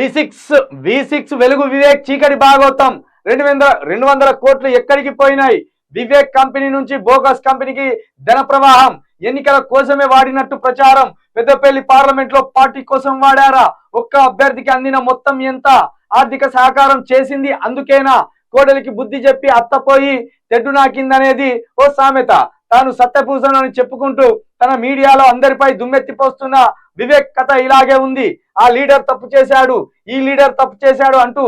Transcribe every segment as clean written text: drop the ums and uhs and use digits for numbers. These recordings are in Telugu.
V6 వెలుగు వివేక్ చీకటి భాగవతం 200 కోట్లు ఎక్కడికి పోయినాయి? వివేక్ కంపెనీ నుంచి బోగస్ కంపెనీకి ధన ప్రవాహం. ఎన్నికల కోసమే వాడినట్టు ప్రచారం. పెద్దపల్లి పార్లమెంట్ లో పార్టీ కోసం వాడారా? ఒక్క అభ్యర్థికి అందిన మొత్తం ఎంత? ఆర్థిక సహకారం చేసింది అందుకేనా? కోడలికి బుద్ధి చెప్పి అత్తపోయి తెడ్డు నాకిందనేది ఓ సామెత. తాను సత్యపూజను అని చెప్పుకుంటూ తన మీడియాలో అందరిపై దుమ్మెత్తిపోస్తున్న వివేక్ కథ ఇలాగే ఉంది. ఆ లీడర్ తప్పు చేశాడు, ఈ లీడర్ తప్పు చేశాడు అంటూ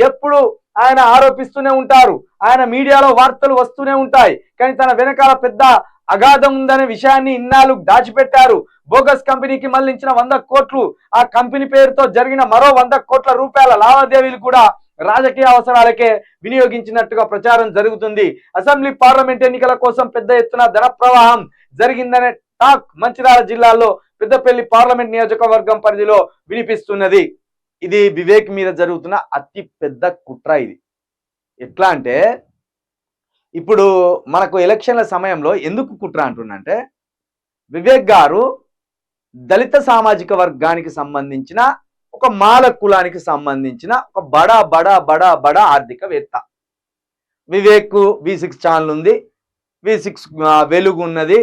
ఎప్పుడు ఆయన ఆరోపిస్తూనే ఉంటారు. ఆయన మీడియాలో వార్తలు వస్తూనే ఉంటాయి. కానీ తన వెనకాల పెద్ద అగాధం ఉందనే విషయాన్ని ఇన్నాళ్ళు దాచిపెట్టారు. బోగస్ కంపెనీకి మళ్లించిన 100 కోట్లు, ఆ కంపెనీ పేరుతో జరిగిన మరో 100 కోట్ల రూపాయల లావాదేవీలు కూడా రాజకీయ అవసరాలకే వినియోగించినట్టుగా ప్రచారం జరుగుతుంది. అసెంబ్లీ పార్లమెంట్ ఎన్నికల కోసం పెద్ద ఎత్తున ధన ప్రవాహం జరిగిందనే టాక్ మంచిర్యాల జిల్లాలో పెద్దపల్లి పార్లమెంట్ నియోజకవర్గం పరిధిలో వినిపిస్తున్నది. ఇది వివేక్ మీద జరుగుతున్న అతి పెద్ద కుట్ర. ఇది ఎట్లా అంటే, ఇప్పుడు మనకు ఎలక్షన్ల సమయంలో ఎందుకు కుట్ర అంటున్నంటే, వివేక్ గారు దళిత సామాజిక వర్గానికి సంబంధించిన ఒక మాల కులానికి సంబంధించిన ఒక బడా ఆర్థికవేత్త. వివేక్ V6 ఛానల్ ఉంది, V6 వెలుగు ఉన్నది.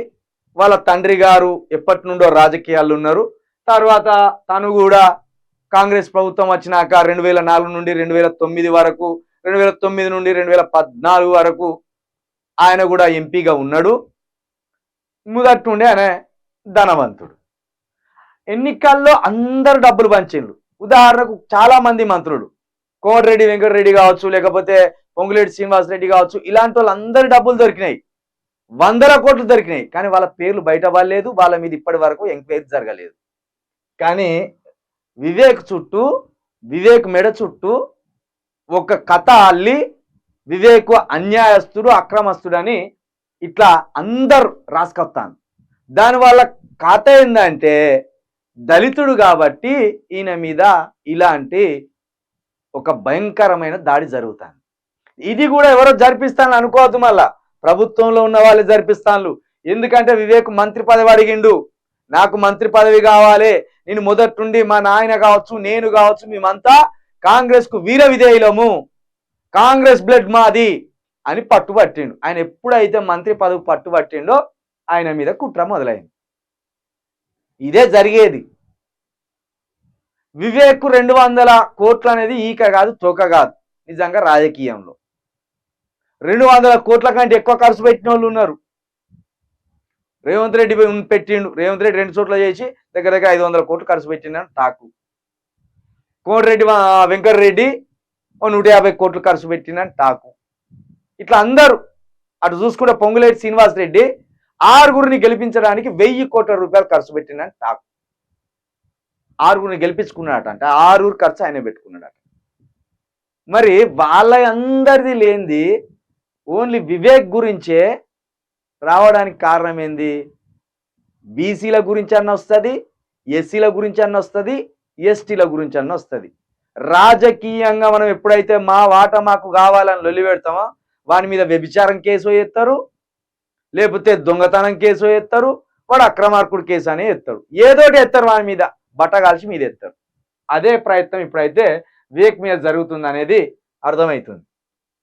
వాళ్ళ తండ్రి గారు ఎప్పటి నుండో రాజకీయాల్లో ఉన్నారు. తర్వాత తను కూడా కాంగ్రెస్ ప్రభుత్వం వచ్చినాక 2004 నుండి 2009 వరకు, 2009 నుండి 2014 వరకు ఆయన కూడా ఎంపీగా ఉన్నాడు. మొదటి నుండి ఆయన ధనవంతుడు. ఎన్నికల్లో అందరు డబ్బులు పంచిండ్రు. ఉదాహరణకు చాలా మంది మంత్రులు, కోమటిరెడ్డి వెంకటరెడ్డి కావచ్చు, లేకపోతే పొంగులేటి శ్రీనివాసరెడ్డి కావచ్చు, ఇలాంటి వాళ్ళు అందరి డబ్బులు దొరికినాయి, 100 కోట్లు దొరికినాయి. కానీ వాళ్ళ పేర్లు బయట పడలేదు, వాళ్ళ మీద ఇప్పటి వరకు ఎంక్వైరీ జరగలేదు. కానీ వివేక్ మెడ చుట్టూ ఒక కథ అల్లి వివేక్ అన్యాయస్తుడు, అక్రమస్తుడని ఇట్లా అందరు రాసుకొస్తాను. దానివల్ల కథ ఏంటంటే, దళితుడు కాబట్టి ఈయన మీద ఇలాంటి ఒక భయంకరమైన దాడి జరుగుతుంది. ఇది కూడా ఎవరో జరిపిస్తాను అనుకోవద్దు, మళ్ళా ప్రభుత్వంలో ఉన్న వాళ్ళు జరిపిస్తాను. ఎందుకంటే వివేక్ మంత్రి పదవి అడిగిండు, నాకు మంత్రి పదవి కావాలి, నేను మొదటి నుండి మా నాయన కావచ్చు, నేను కావచ్చు, మేమంతా కాంగ్రెస్ కు వీర విధేయులము, కాంగ్రెస్ బ్లడ్ మాది అని పట్టుబట్టిండు. ఆయన ఎప్పుడైతే మంత్రి పదవి పట్టుబట్టిండో ఆయన మీద కుట్ర మొదలైంది. ఇదే జరిగేది. వివేక్ 200 కోట్లు అనేది ఈక కాదు, తోక కాదు. నిజంగా రాజకీయంలో 200 కోట్ల కంటే ఎక్కువ ఖర్చు పెట్టిన వాళ్ళు ఉన్నారు. రేవంత్ రెడ్డి పెట్టిండు. రేవంత్ రెడ్డి 2 చోట్ల చేసి దగ్గర 500 కోట్లు ఖర్చు పెట్టిండు టాకు. కోమటిరెడ్డి వెంకటరెడ్డి 150 కోట్లు ఖర్చు పెట్టిందని టాకు. ఇట్లా అందరూ అటు చూసుకుంటే పొంగులేటి శ్రీనివాసరెడ్డి 6గురిని గెలిపించడానికి 1000 కోట్ల రూపాయలు ఖర్చు పెట్టిందని టాకు. 6గురిని గెలిపించుకున్నాడట, అంటే 6 ఖర్చు ఆయన పెట్టుకున్నాడట. మరి వాళ్ళ అందరిది లేనిది ఓన్లీ వివేక్ గురించే రావడానికి కారణం ఏంది? బీసీల గురించి అన్న వస్తుంది, ఎస్సీల గురించి అన్న వస్తుంది, ఎస్టీల గురించి అన్న వస్తుంది. రాజకీయంగా మనం ఎప్పుడైతే మా వాట మాకు కావాలని లొల్లి పెడతామో వాని మీద వ్యభిచారం కేసు వేస్తారు, లేకపోతే దొంగతనం కేసు వేస్తారు, వాడు అక్రమార్కుడు కేసు అని ఎత్తారు. ఏదోటి ఎత్తారు, వాని మీద బట్ట కాల్చి మీద ఎత్తారు. అదే ప్రయత్నం ఇప్పుడైతే వివేక్ మీద జరుగుతుంది అనేది అర్థమవుతుంది.